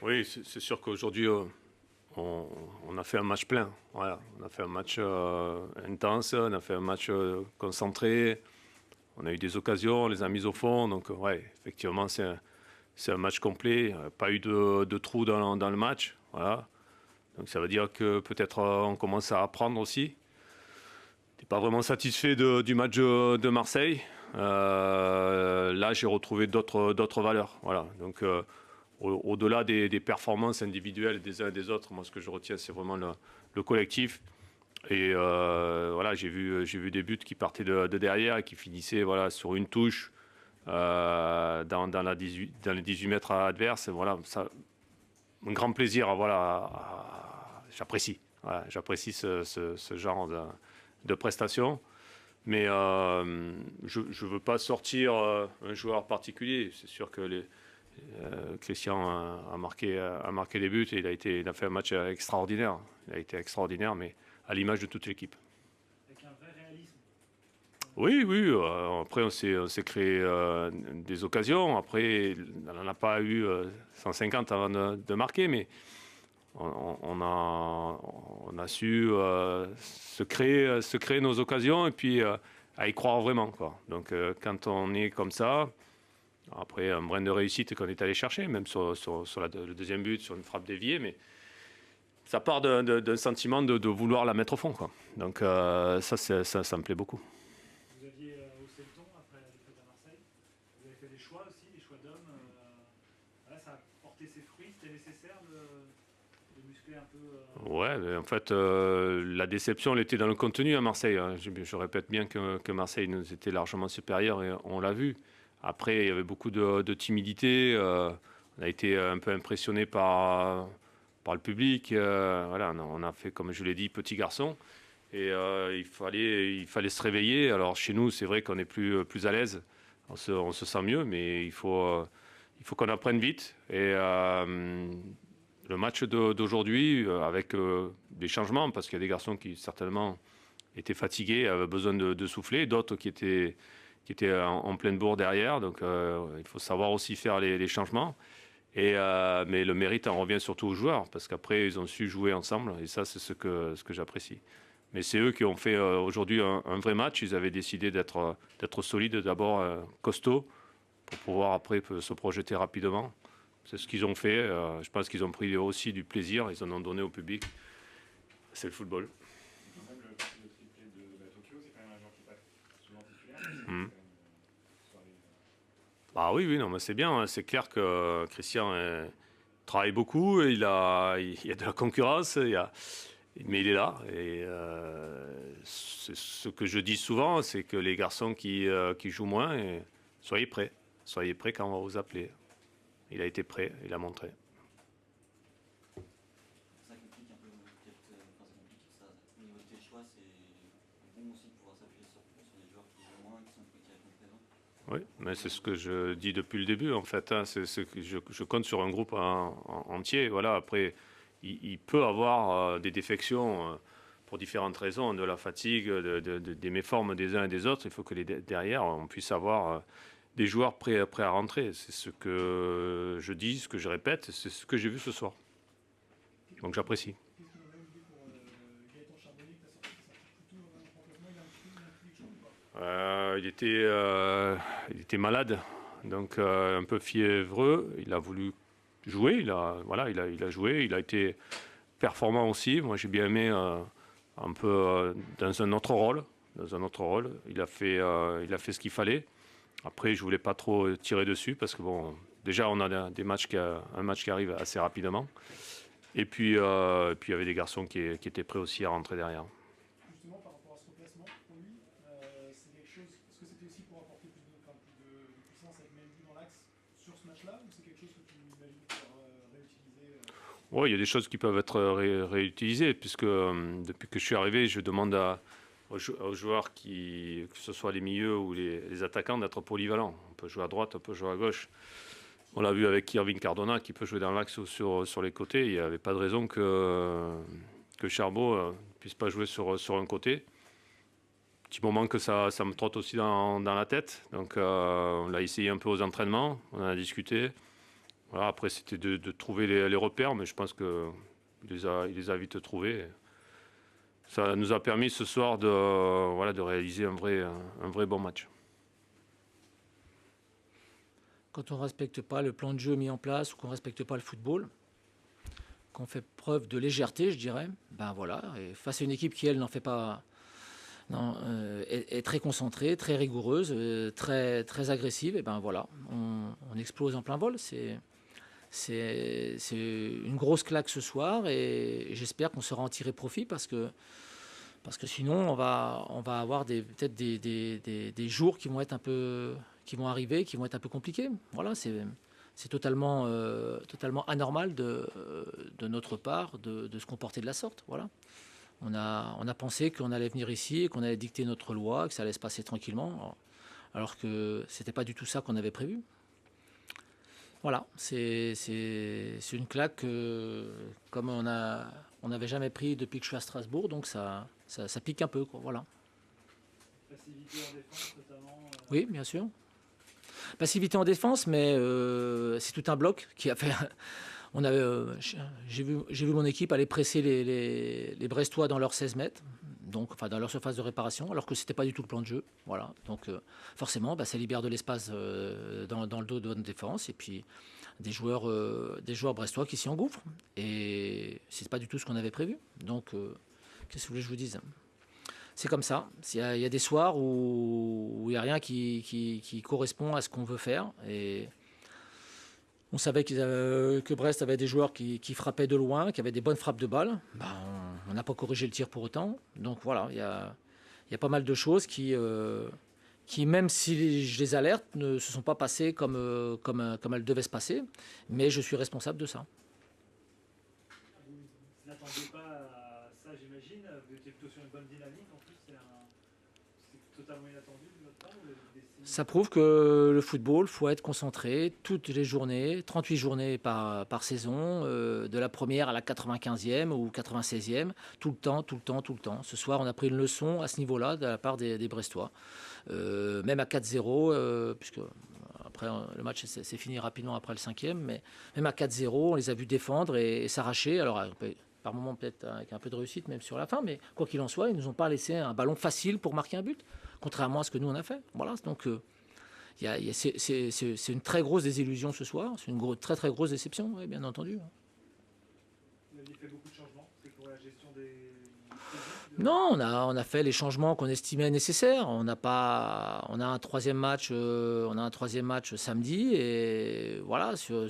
Oui, c'est sûr qu'aujourd'hui, on a fait un match plein. Voilà. On a fait un match intense, on a fait un match concentré. On a eu des occasions, on les a mises au fond. Donc, ouais, effectivement, c'est un match complet. Pas eu de trous dans le match. Voilà. Donc, ça veut dire que peut-être on commence à apprendre aussi. T'es pas vraiment satisfait du match de Marseille. Là, j'ai retrouvé d'autres valeurs. Voilà. Donc, au-delà des performances individuelles des uns et des autres, moi, ce que je retiens, c'est vraiment le collectif. Et voilà, j'ai vu des buts qui partaient de derrière et qui finissaient voilà, sur une touche dans les 18 mètres adverses. Voilà, ça, un grand plaisir. Voilà, j'apprécie. Voilà, j'apprécie ce genre de prestations. Mais je ne veux pas sortir un joueur particulier. C'est sûr que Christian a marqué des buts et il a fait un match extraordinaire. Il a été extraordinaire, mais à l'image de toute l'équipe. Avec un vrai réalisme. Oui, oui. Après, on s'est créé des occasions. Après, on n'en a pas eu 150 avant de marquer, mais on a su se créer nos occasions et puis à y croire vraiment, quoi. Donc, quand on est comme ça, après un brin de réussite qu'on est allé chercher, même sur le deuxième but, sur une frappe déviée, mais ça part d'un sentiment de vouloir la mettre au fond, quoi. Donc, ça me plaît beaucoup. Vous aviez haussé le ton après la défaite à Marseille. Vous avez fait des choix aussi, des choix d'hommes. Voilà, ça a porté ses fruits. C'était nécessaire de muscler un peu. Ouais, mais en fait, la déception, elle était dans le contenu à Marseille, hein. Je répète bien que Marseille nous était largement supérieur et on l'a vu. Après, il y avait beaucoup de timidité. On a été un peu impressionné par le public. Voilà, on a fait, comme je l'ai dit, petit garçon. Et il fallait se réveiller. Alors chez nous, c'est vrai qu'on est plus à l'aise. On se sent mieux, mais il faut qu'on apprenne vite. Et le match d'aujourd'hui, avec des changements, parce qu'il y a des garçons qui certainement étaient fatigués, avaient besoin de souffler, d'autres qui étaient en pleine bourre derrière. Donc il faut savoir aussi faire les changements. Mais le mérite en revient surtout aux joueurs, parce qu'après, ils ont su jouer ensemble, et ça, c'est ce que j'apprécie. Mais c'est eux qui ont fait aujourd'hui un vrai match. Ils avaient décidé d'être solides, d'abord costauds, pour pouvoir après se projeter rapidement. C'est ce qu'ils ont fait. Je pense qu'ils ont pris aussi du plaisir. Ils en ont donné au public. C'est le football. Même le triplé de Tokyo, c'est quand même un joueur qui n'est pas souvent titulaire, mais c'était Mm. quand même une soirée. Ah oui, oui, non, mais c'est bien, hein. C'est clair que Christian travaille beaucoup. Il y a de la concurrence. Mais il est là. Et c'est ce que je dis souvent, c'est que les garçons qui jouent moins, soyez prêts. Soyez prêts quand on va vous appeler. Il a été prêt, il a montré. Ça complique un peu, peut-être, enfin ça complique ça. Au niveau de tes choix, c'est bon aussi de pouvoir s'appuyer sur des joueurs qui jouent moins, qui répondent présents. Oui, mais c'est ce que je dis depuis le début, en fait, hein. C'est ce que je compte sur un groupe entier. Voilà. Après, il peut avoir des défections pour différentes raisons, de la fatigue, des méformes des uns et des autres. Il faut que derrière, on puisse avoir des joueurs prêts à rentrer. C'est ce que je dis, ce que je répète, c'est ce que j'ai vu ce soir. Donc j'apprécie. Qu'est-ce que vous avez dit pour Gaëtan Charbonnier que tu as sorti? Tu as sorti plutôt un remplacement. Il a un petit quelque chose ou pas? Il était malade, donc un peu fiévreux. Il a voulu jouer. Il a joué. Il a été performant aussi. Moi, j'ai bien aimé un peu dans un autre rôle. Dans un autre rôle, il a fait ce qu'il fallait. Après, je voulais pas trop tirer dessus parce que bon, déjà on a un match qui arrive assez rapidement. Et puis il y avait des garçons qui étaient prêts aussi à rentrer derrière. Justement, par rapport à ce replacement, pour lui, c'est quelque chose. Est-ce que c'était aussi pour apporter plus de puissance avec Mendy dans l'axe sur ce match-là, ou c'est quelque chose que tu imagines pouvoir réutiliser Oui, il y a des choses qui peuvent être réutilisées, puisque depuis que je suis arrivé, je demande aux joueurs, que ce soit les milieux ou les attaquants, d'être polyvalents. On peut jouer à droite, on peut jouer à gauche. On l'a vu avec Irving Cardona, qui peut jouer dans l'axe ou sur les côtés. Il n'y avait pas de raison que Charbot ne puisse pas jouer sur un côté. Petit moment que ça me trotte aussi dans la tête. Donc on l'a essayé un peu aux entraînements, on en a discuté. Voilà, après, c'était de trouver les repères, mais je pense qu'il les a vite trouvés. Ça nous a permis ce soir de réaliser un vrai bon match. Quand on ne respecte pas le plan de jeu mis en place ou qu'on ne respecte pas le football, qu'on fait preuve de légèreté, je dirais, ben voilà, et face à une équipe qui, elle, n'en fait pas, non, est très concentrée, très rigoureuse, très, très agressive, et ben voilà, on explose en plein vol. C'est une grosse claque ce soir, et j'espère qu'on saura en tirer profit parce que sinon on va avoir peut-être des jours qui vont être qui vont arriver, qui vont être un peu compliqués. Voilà, c'est totalement anormal de notre part de se comporter de la sorte. Voilà. On a pensé qu'on allait venir ici et qu'on allait dicter notre loi, que ça allait se passer tranquillement, alors que c'était pas du tout ça qu'on avait prévu. Voilà, c'est une claque comme on n'avait jamais pris depuis que je suis à Strasbourg, donc ça pique un peu, quoi. Voilà. Passivité en défense notamment. Oui, bien sûr. Passivité en défense, mais c'est tout un bloc qui a fait. J'ai vu mon équipe aller presser les Brestois dans leurs 16 mètres, donc, enfin dans leur surface de réparation, alors que c'était pas du tout le plan de jeu. Voilà. Donc forcément, ça libère de l'espace dans le dos de notre défense, et puis des joueurs brestois qui s'y engouffrent. Et c'est pas du tout ce qu'on avait prévu. Donc qu'est-ce que vous voulez que je vous dise ? C'est comme ça. Il y a des soirs où il n'y a rien qui correspond à ce qu'on veut faire. Et on savait que Brest avait des joueurs qui frappaient de loin, qui avaient des bonnes frappes de balles. On n'a pas corrigé le tir pour autant. Donc voilà, il y a pas mal de choses qui, même si je les alerte, ne se sont pas passées comme elles devaient se passer. Mais je suis responsable de ça. Vous n'attendiez pas à ça, j'imagine. Vous étiez plutôt sur une bonne dynamique. En plus, c'est totalement inattendu de votre part. Ça prouve que le football, il faut être concentré toutes les journées, 38 journées par saison, de la première à la 95e ou 96e, tout le temps. Ce soir, on a pris une leçon à ce niveau-là de la part des Brestois. Même à 4-0, puisque après le match c'est fini rapidement après le 5e, mais même à 4-0, on les a vus défendre et s'arracher. Alors par moments peut-être avec un peu de réussite même sur la fin, mais quoi qu'il en soit, ils ne nous ont pas laissé un ballon facile pour marquer un but, contrairement à ce que nous on a fait. Voilà, donc c'est une très grosse désillusion ce soir, c'est une très très grosse déception, ouais, bien entendu. Vous aviez fait beaucoup de changements, c'est pour la gestion des... Non, on a fait les changements qu'on estimait nécessaires. On a un troisième match samedi, et voilà, sur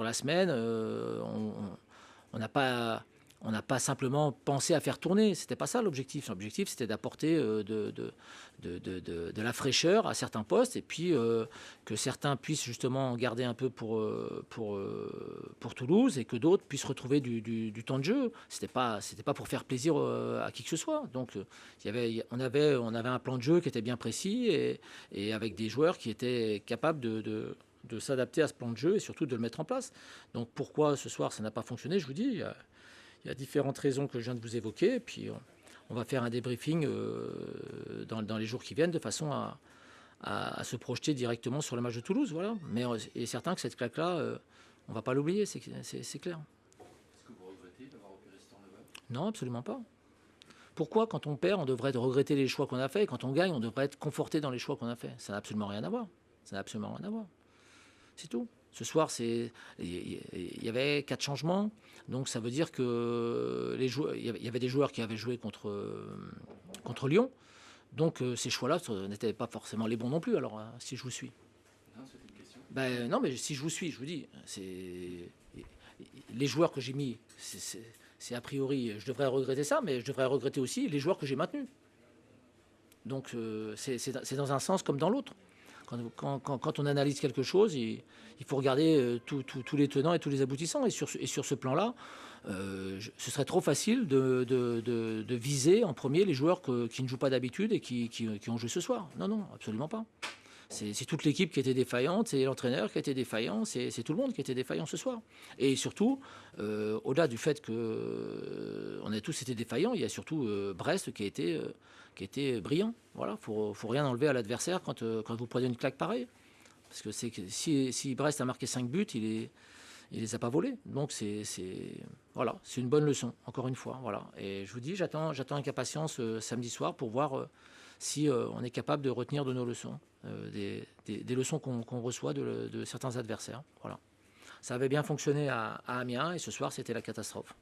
la semaine, on n'a pas simplement pensé à faire tourner. C'était pas ça l'objectif. L'objectif, c'était d'apporter de la fraîcheur à certains postes, et puis que certains puissent justement garder un peu pour Toulouse, et que d'autres puissent retrouver du temps de jeu. C'était pas pour faire plaisir à qui que ce soit. Donc on avait un plan de jeu qui était bien précis, et avec des joueurs qui étaient capables de s'adapter à ce plan de jeu et surtout de le mettre en place. Donc pourquoi ce soir ça n'a pas fonctionné, je vous dis, il y a différentes raisons que je viens de vous évoquer, et puis on va faire un débriefing dans les jours qui viennent de façon à se projeter directement sur le match de Toulouse. Voilà. Mais il est certain que cette claque-là, on ne va pas l'oublier, c'est clair. Est-ce que vous regrettez d'avoir opéré ce turnover ? Non, absolument pas. Pourquoi, quand on perd, on devrait regretter les choix qu'on a faits, et quand on gagne, on devrait être conforté dans les choix qu'on a faits? Ça n'a absolument rien à voir. C'est tout. Ce soir, il y avait 4 changements, donc ça veut dire que il y avait des joueurs qui avaient joué contre Lyon, donc ces choix-là n'étaient pas forcément les bons non plus. Alors, si je vous suis. Non, c'était une question. Non, mais si je vous suis, je vous dis, les joueurs que j'ai mis, c'est a priori, je devrais regretter ça, mais je devrais regretter aussi les joueurs que j'ai maintenus. Donc, c'est dans un sens comme dans l'autre. Quand on analyse quelque chose, il faut regarder tous les tenants et tous les aboutissants. Et sur ce plan-là, ce serait trop facile de viser en premier les joueurs qui ne jouent pas d'habitude et qui ont joué ce soir. Non, absolument pas. C'est toute l'équipe qui était défaillante, c'est l'entraîneur qui a été défaillant, c'est tout le monde qui était défaillant ce soir. Et surtout, au-delà du fait qu'on a tous été défaillants, il y a surtout Brest qui a été brillant. Voilà, faut rien enlever à l'adversaire quand vous prenez une claque pareille. Parce que si Brest a marqué 5 buts, il les a pas volés. Donc voilà, c'est une bonne leçon, encore une fois. Voilà. Et je vous dis, j'attends avec impatience samedi soir pour voir si on est capable de retenir de nos leçons, des leçons qu'on reçoit de certains adversaires. Voilà. Ça avait bien fonctionné à Amiens et ce soir, c'était la catastrophe.